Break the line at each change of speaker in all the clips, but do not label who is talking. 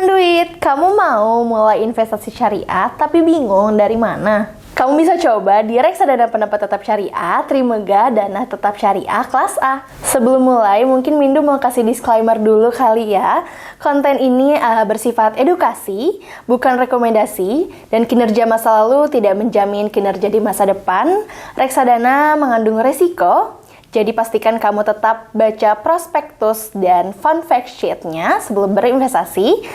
teman duit, kamu mau mulai investasi syariah tapi bingung dari mana? Kamu bisa coba di Reksadana Pendapat Tetap Syariah, Trimega Dana Tetap Syariah kelas A. Sebelum mulai, mungkin Mindu mau kasih disclaimer dulu kali ya. Konten ini bersifat edukasi, bukan rekomendasi, dan kinerja masa lalu tidak menjamin kinerja di masa depan. Reksadana mengandung resiko, jadi pastikan kamu tetap baca prospektus dan fund fact sheet-nya sebelum berinvestasi,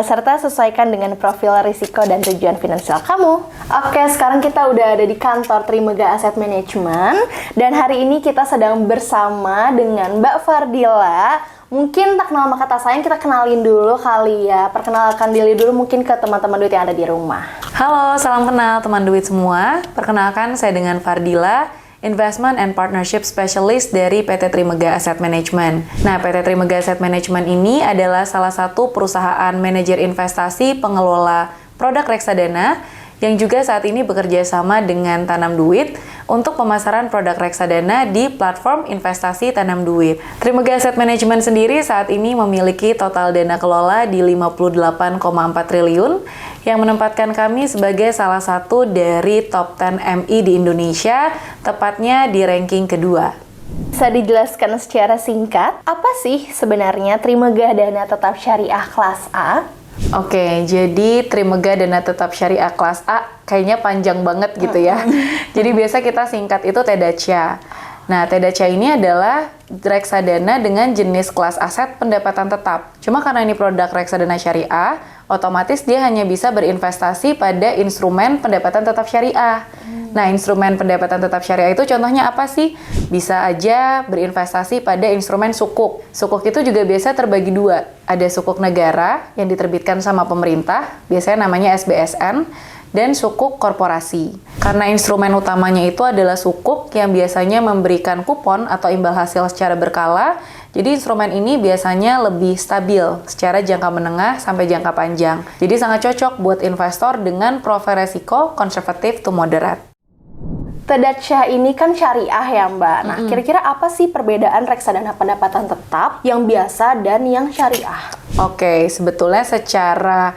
serta sesuaikan dengan profil risiko dan tujuan finansial kamu. Oke, sekarang kita udah ada di kantor Trimega Asset Management, dan hari ini kita sedang bersama dengan Mbak Fardila. Mungkin tak kenal maka tak sayang, kita kenalin dulu kali ya. Perkenalkan diri dulu mungkin ke teman-teman duit yang ada di rumah.
Halo, salam kenal teman duit semua. Perkenalkan, saya dengan Fardila, Investment and Partnership Specialist dari PT Trimega Asset Management. Nah, PT Trimega Asset Management ini adalah salah satu perusahaan manajer investasi pengelola produk reksadana yang juga saat ini bekerja sama dengan Tanam Duit untuk pemasaran produk reksadana di platform investasi Tanam Duit. Trimega Asset Management sendiri saat ini memiliki total dana kelola di 58,4 triliun yang menempatkan kami sebagai salah satu dari top 10 MI di Indonesia, tepatnya di ranking kedua.
Bisa dijelaskan secara singkat, apa sih sebenarnya Trimega Dana Tetap Syariah kelas A?
Oke, jadi Trimega Dana Tetap Syariah kelas A kayaknya panjang banget gitu ya. Jadi biasa kita singkat itu TDACA. Nah, TDACA ini adalah reksadana dengan jenis kelas aset pendapatan tetap. Cuma karena ini produk reksadana syariah, otomatis dia hanya bisa berinvestasi pada instrumen pendapatan tetap syariah. Nah, instrumen pendapatan tetap syariah itu contohnya apa sih? Bisa aja berinvestasi pada instrumen sukuk. Sukuk itu juga biasa terbagi dua. Ada sukuk negara yang diterbitkan sama pemerintah, biasanya namanya SBSN, dan sukuk korporasi. Karena instrumen utamanya itu adalah sukuk yang biasanya memberikan kupon atau imbal hasil secara berkala, jadi instrumen ini biasanya lebih stabil secara jangka menengah sampai jangka panjang. Jadi sangat cocok buat investor dengan profil resiko konservatif to moderate.
TDACA ini kan syariah ya Mbak. Nah, kira-kira apa sih perbedaan reksadana pendapatan tetap yang biasa dan yang syariah?
Oke, sebetulnya secara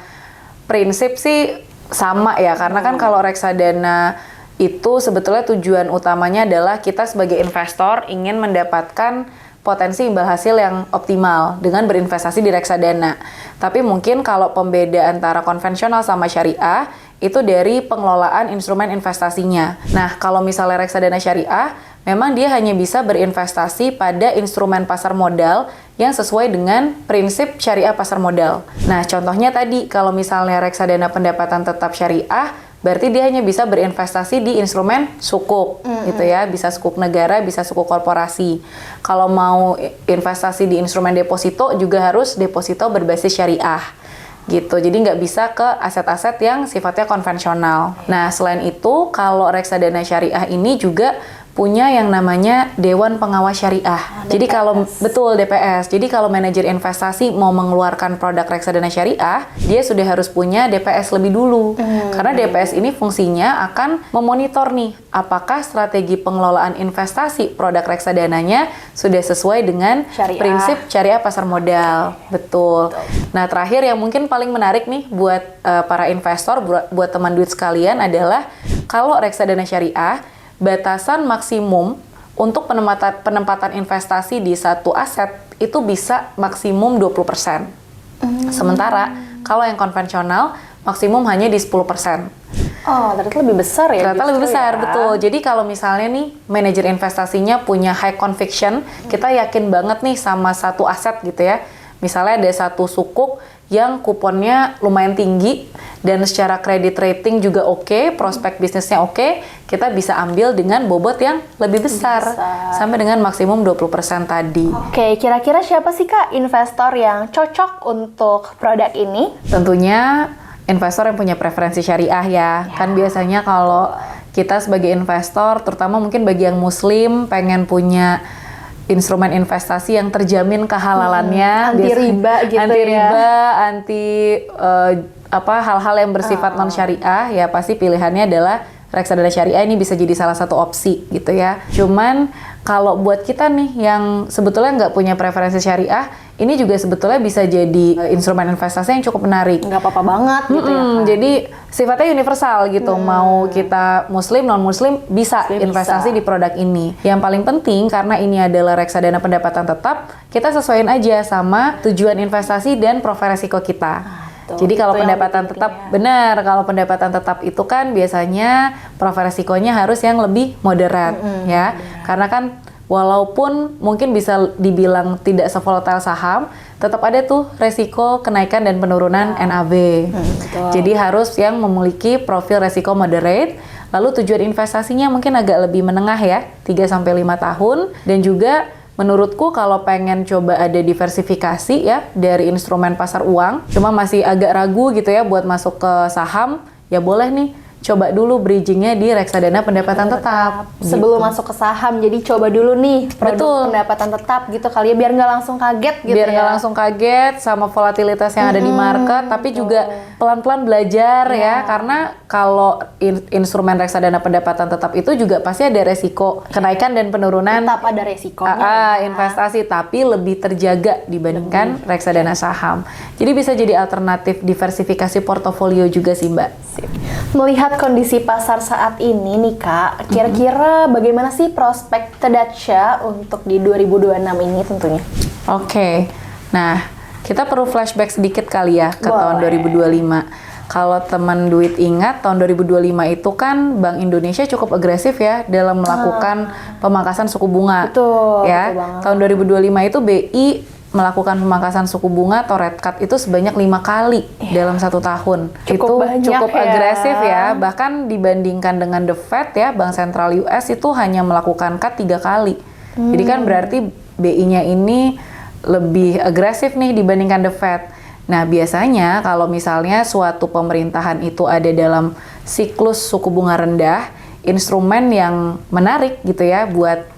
prinsip sih sama ya, karena kan kalau reksadana itu sebetulnya tujuan utamanya adalah kita sebagai investor ingin mendapatkan potensi imbal hasil yang optimal dengan berinvestasi di reksadana. Tapi mungkin kalau pembeda antara konvensional sama syariah itu dari pengelolaan instrumen investasinya. Nah, kalau misalnya reksadana syariah, memang dia hanya bisa berinvestasi pada instrumen pasar modal yang sesuai dengan prinsip syariah pasar modal. Nah, contohnya tadi, kalau misalnya reksadana pendapatan tetap syariah, berarti dia hanya bisa berinvestasi di instrumen sukuk, gitu ya. Bisa sukuk negara, bisa sukuk korporasi. Kalau mau investasi di instrumen deposito, juga harus deposito berbasis syariah. Gitu, jadi nggak bisa ke aset-aset yang sifatnya konvensional. Nah, selain itu, kalau reksadana syariah ini juga punya yang namanya Dewan Pengawas Syariah. Jadi kalau betul DPS. Jadi kalau manajer investasi mau mengeluarkan produk reksadana syariah, dia sudah harus punya DPS lebih dulu. Karena DPS ini fungsinya akan memonitor nih apakah strategi pengelolaan investasi produk reksadananya sudah sesuai dengan prinsip syariah pasar modal. Betul. Nah, terakhir yang mungkin paling menarik nih buat para investor, buat teman duit sekalian adalah kalau reksadana syariah, batasan maksimum untuk penempatan investasi di satu aset itu bisa maksimum 20%. Sementara kalau yang konvensional maksimum hanya di 10%.
Oh, ternyata lebih besar ya?
Ternyata lebih besar, ya? Betul. Jadi kalau misalnya nih manajer investasinya punya high conviction, kita yakin banget nih sama satu aset gitu ya. Misalnya ada satu sukuk yang kuponnya lumayan tinggi dan secara kredit rating juga oke, prospek bisnisnya oke, kita bisa ambil dengan bobot yang lebih besar. Sampai dengan maksimum 20% tadi.
Oke, kira-kira siapa sih Kak investor yang cocok untuk produk ini?
Tentunya investor yang punya preferensi syariah ya. Kan biasanya kalau kita sebagai investor, terutama mungkin bagi yang muslim, pengen punya instrumen investasi yang terjamin kehalalannya,
anti riba gitu
anti
ya.
riba, anti hal-hal yang bersifat non syariah, ya pasti pilihannya adalah reksadana syariah. Ini bisa jadi salah satu opsi gitu ya. Cuman kalau buat kita nih yang sebetulnya nggak punya preferensi syariah, ini juga sebetulnya bisa jadi instrumen investasi yang cukup menarik.
Nggak apa-apa banget gitu ya kan?
Jadi sifatnya universal gitu, mau kita muslim, non-muslim bisa investasi di produk ini. Yang paling penting karena ini adalah reksadana pendapatan tetap, kita sesuaiin aja sama tujuan investasi dan profil resiko kita. Jadi kalau pendapatan tetap, benar, kalau pendapatan tetap itu kan biasanya profil resikonya harus yang lebih moderat ya. Karena kan walaupun mungkin bisa dibilang tidak sevolatile saham, tetap ada tuh resiko kenaikan dan penurunan NAV. Jadi harus yang memiliki profil resiko moderate, lalu tujuan investasinya mungkin agak lebih menengah ya, 3-5 tahun, dan juga menurutku kalau pengen coba ada diversifikasi ya dari instrumen pasar uang, cuma masih agak ragu gitu ya buat masuk ke saham, ya boleh nih coba dulu bridgingnya di reksadana pendapatan tetap.
Sebelum masuk ke saham, jadi coba dulu nih produk pendapatan tetap gitu kali ya, biar nggak langsung kaget gitu
biar nggak langsung kaget sama volatilitas yang ada di market, tapi juga pelan-pelan belajar ya, karena kalau instrumen reksadana pendapatan tetap itu juga pasti ada resiko kenaikan dan penurunan.
Tetap ada resikonya.
Investasi, tapi lebih terjaga dibandingkan reksadana saham. Jadi bisa jadi alternatif diversifikasi portofolio juga sih Mbak.
Melihat kondisi pasar saat ini nih Kak, kira-kira bagaimana sih prospek Tedacia untuk di 2026 ini tentunya?
Oke, nah kita perlu flashback sedikit kali ya ke tahun 2025. Kalau teman duit ingat, tahun 2025 itu kan Bank Indonesia cukup agresif ya dalam melakukan pemangkasan suku bunga.
Betul,
ya.
betul banget.
Tahun 2025 itu BI melakukan pemangkasan suku bunga atau rate cut itu sebanyak 5 kali dalam 1 tahun.
Cukup banyak
cukup
ya.
agresif ya. Bahkan dibandingkan dengan The Fed ya, Bank Sentral US itu hanya melakukan cut 3 kali. Jadi kan berarti BI-nya ini lebih agresif nih dibandingkan The Fed. Nah, biasanya kalau misalnya suatu pemerintahan itu ada dalam siklus suku bunga rendah, instrumen yang menarik gitu ya buat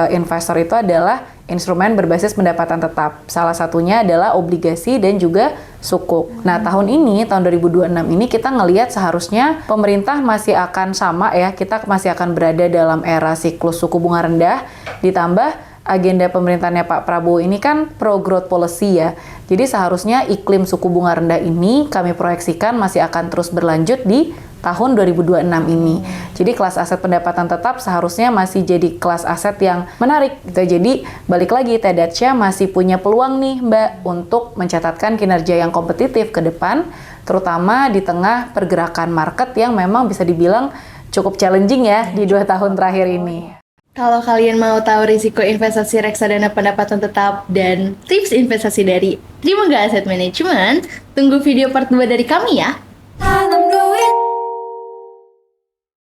investor itu adalah instrumen berbasis pendapatan tetap. Salah satunya adalah obligasi dan juga sukuk. Nah, tahun ini, tahun 2026 ini kita ngelihat seharusnya pemerintah masih akan sama ya, kita masih akan berada dalam era siklus suku bunga rendah, ditambah agenda pemerintahannya Pak Prabowo ini kan pro-growth policy ya. Jadi seharusnya iklim suku bunga rendah ini kami proyeksikan masih akan terus berlanjut di tahun 2026 ini. Jadi kelas aset pendapatan tetap seharusnya masih jadi kelas aset yang menarik gitu. Jadi balik lagi, Tedacia masih punya peluang nih Mbak untuk mencatatkan kinerja yang kompetitif ke depan, terutama di tengah pergerakan market yang memang bisa dibilang cukup challenging ya di 2 tahun terakhir ini.
Kalau kalian mau tahu risiko investasi reksadana pendapatan tetap dan tips investasi dari Trimegah Asset Management, tunggu video part 2 dari kami ya.